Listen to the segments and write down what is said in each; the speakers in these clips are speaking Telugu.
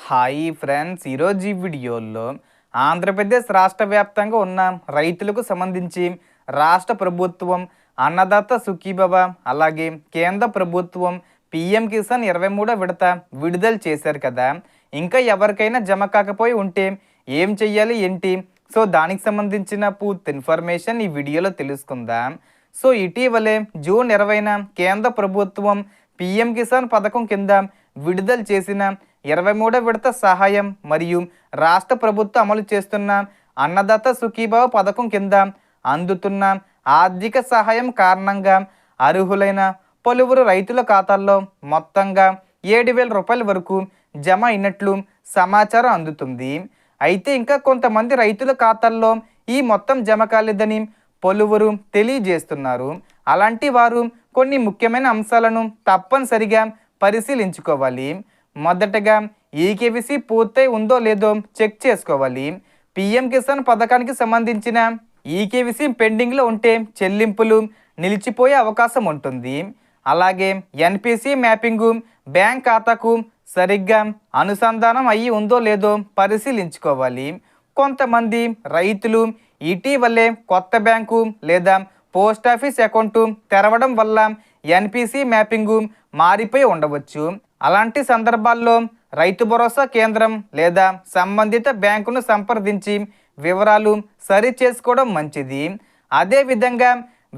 హాయ్ ఫ్రెండ్స్, ఈరోజు ఈ వీడియోలో ఆంధ్రప్రదేశ్ రాష్ట్ర వ్యాప్తంగా ఉన్న రైతులకు సంబంధించి రాష్ట్ర ప్రభుత్వం అన్నదాత సుఖీభవ అలాగే కేంద్ర ప్రభుత్వం పిఎం కిసాన్ 23వ విడత విడుదల చేశారు కదా. ఇంకా ఎవరికైనా జమ కాకపోయి ఉంటే ఏం చెయ్యాలి ఏంటి, సో దానికి సంబంధించిన పూర్తి ఇన్ఫర్మేషన్ ఈ వీడియోలో తెలుసుకుందాం. సో ఇటీవలే జూన్ 20న కేంద్ర ప్రభుత్వం పిఎం కిసాన్ పథకం కింద విడుదల చేసిన 23వ విడత సహాయం మరియు రాష్ట్ర ప్రభుత్వం అమలు చేస్తున్న అన్నదాత సుఖీభావ పథకం కింద అందుతున్న ఆర్థిక సహాయం కారణంగా అర్హులైన పలువురు రైతుల ఖాతాల్లో మొత్తంగా 7,000 రూపాయల వరకు జమ అయినట్లు సమాచారం అందుతుంది. అయితే ఇంకా కొంతమంది రైతుల ఖాతాల్లో ఈ మొత్తం జమ కాలేదని పలువురు తెలియజేస్తున్నారు. అలాంటి వారు కొన్ని ముఖ్యమైన అంశాలను తప్పనిసరిగా పరిశీలించుకోవాలి. మొదటగా ఈకేవీసీ పూర్తయి ఉందో లేదో చెక్ చేసుకోవాలి. పిఎం కిసాన్ పథకానికి సంబంధించిన ఈకేవీసీ పెండింగ్లో ఉంటే చెల్లింపులు నిలిచిపోయే అవకాశం ఉంటుంది. అలాగే ఎన్పిసి మ్యాపింగు బ్యాంక్ ఖాతాకు సరిగ్గా అనుసంధానం అయ్యి ఉందో లేదో పరిశీలించుకోవాలి. కొంతమంది రైతులు ఇటీవలే కొత్త బ్యాంకు లేదా పోస్టాఫీస్ అకౌంటు తెరవడం వల్ల ఎన్పిసి మ్యాపింగు మారిపోయి ఉండవచ్చు. అలాంటి సందర్భాల్లో రైతు భరోసా కేంద్రం లేదా సంబంధిత బ్యాంకును సంప్రదించి వివరాలు సరి చేసుకోవడం మంచిది. అదేవిధంగా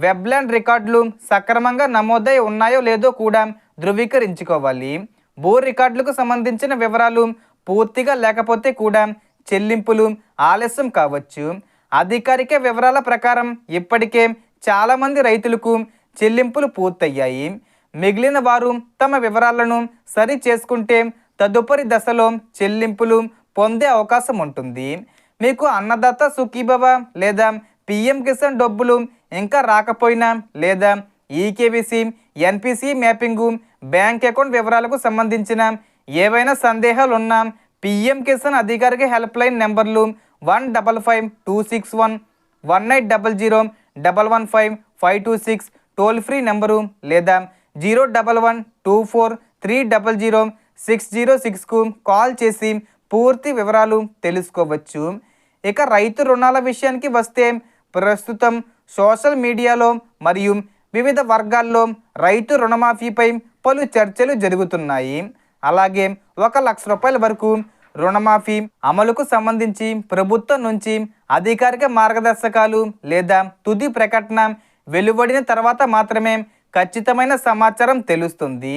వెబ్లాండ్ రికార్డులు సక్రమంగా నమోదై ఉన్నాయో లేదో కూడా ధృవీకరించుకోవాలి. భూ రికార్డులకు సంబంధించిన వివరాలు పూర్తిగా లేకపోతే కూడా చెల్లింపులు ఆలస్యం కావచ్చు. అధికారిక వివరాల ప్రకారం ఇప్పటికే చాలామంది రైతులకు చెల్లింపులు పూర్తయ్యాయి. మిగిలిన వారు తమ వివరాలను సరి చేసుకుంటే తదుపరి దశలో చెల్లింపులు పొందే అవకాశం ఉంటుంది. మీకు అన్నదాత సుఖీభవ లేదా పిఎం కిసాన్ డబ్బులు ఇంకా రాకపోయినా లేదా ఈకేవీసీ ఎన్పిసి మ్యాపింగు బ్యాంక్ అకౌంట్ వివరాలకు సంబంధించిన ఏవైనా సందేహాలు ఉన్నా పిఎం కిసాన్ అధికారిక హెల్ప్ లైన్ నెంబర్లు 155-261 1800-115-526 టోల్ ఫ్రీ నెంబరు లేదా 011-24-300-606కు కాల్ చేసి పూర్తి వివరాలు తెలుసుకోవచ్చు. ఇక రైతు రుణాల విషయానికి వస్తే ప్రస్తుతం సోషల్ మీడియాలో మరియు వివిధ వర్గాల్లో రైతు రుణమాఫీపై పలు చర్చలు జరుగుతున్నాయి. అలాగే 1,00,000 రూపాయల వరకు రుణమాఫీ అమలుకు సంబంధించి ప్రభుత్వం నుంచి అధికారిక మార్గదర్శకాలు లేదా తుది ప్రకటన వెలువడిన తర్వాత మాత్రమే ఖచ్చితమైన సమాచారం తెలుస్తుంది.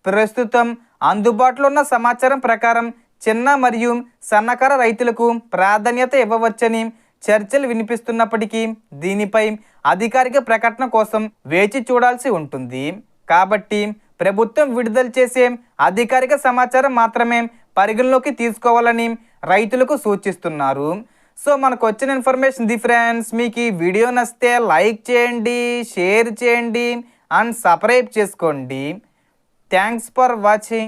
ప్రస్తుతం అందుబాటులో ఉన్న సమాచారం ప్రకారం చిన్న మరియు సన్నకారు రైతులకు ప్రాధాన్యత ఇవ్వవచ్చని చర్చలు వినిపిస్తున్నప్పటికీ దీనిపై అధికారిక ప్రకటన కోసం వేచి చూడాల్సి ఉంటుంది. కాబట్టి ప్రభుత్వం విడుదల చేసే అధికారిక సమాచారం మాత్రమే పరిగణలోకి తీసుకోవాలని రైతులకు సూచిస్తున్నారు. సో మనకు వచ్చిన ఇన్ఫర్మేషన్ ది ఫ్రెండ్స్. మీకు ఈ వీడియో నచ్చితే లైక్ చేయండి, షేర్ చేయండి అండ్ సబ్స్క్రైబ్ చేసుకోండి. Thanks for watching.